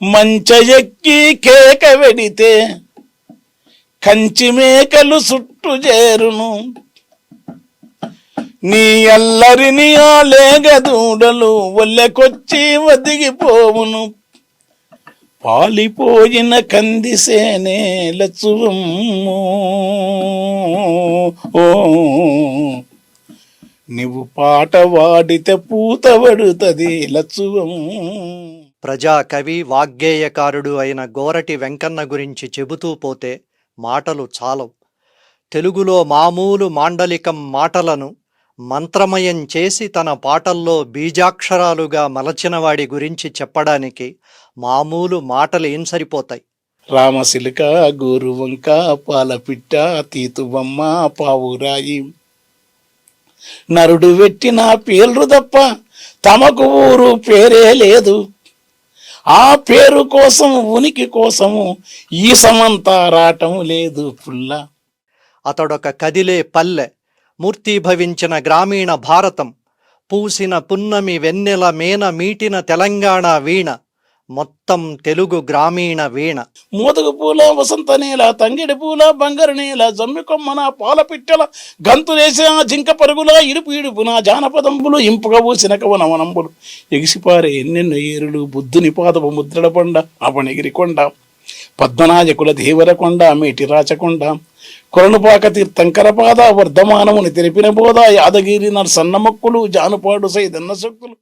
మంచ ఎక్కి కేక వెడితే కంచి మేకలు చుట్టు చేరును, నీ అల్లరిని ఆ లేగదూడలు ఒల్లెకొచ్చి వదిగిపోవును. పాలిపోయిన కందిసేనే లచ్చువమ్ము, ఓ నువ్వు పాట వాడితే పూత పడుతుంది లచ్చువమ్ము. ప్రజా కవి వాగ్గేయకారుడు అయిన గోరటి వెంకన్న గురించి చెబుతూ పోతే మాటలు చాలవు. తెలుగులో మామూలు మాండలికం మాటలను మంత్రమయం చేసి తన పాటల్లో బీజాక్షరాలుగా మలచినవాడి గురించి చెప్పడానికి మామూలు మాటలు ఏం సరిపోతాయి. రామశిలుక, గోరువంక, పాలపిట్ట, తీతుబమ్మ, పావురాయి, నరుడు పెట్టిన పేర్లు తప్ప తమకు ఊరు పేరే లేదు. ఆ పేరు కోసం ఉనికి కోసము ఈ సమంతా రాటం లేదు పుల్ల. అతడొక కదిలే పల్లె, మూర్తీభవించిన గ్రామీణ భారతం, పూసిన పున్నమి వెన్నెల మేన మీటిన తెలంగాణ వీణ, మొత్తం తెలుగు గ్రామీణ వీణ. మోదుగు పూల వసంత నేల, తంగిడి పూల బంగారు నేల, జమ్మి కొమ్మన పాల పిట్టెల, గంతులేసిన జింక పరుగుల, ఇడుపు ఇడుపున జానపదంబులు, ఇంపుగా పూసిన కవనవనంబులు, ఎగిసిపారే ఎన్నెన్నో ఏరులు, బుద్ధుని పాదపు ముద్రడ కొండ, అవనిగిరి కొండ, పద్మనాయకుల దేవరకొండ, మేటి రాచకొండ, కొరణుపాక తీర్థంకర పాద, వర్ధమానముని తెలిపిన బోధ, యాదగిరి నరసన్న మొక్కులు, జానుపాడు సైదన్న సొక్కులు.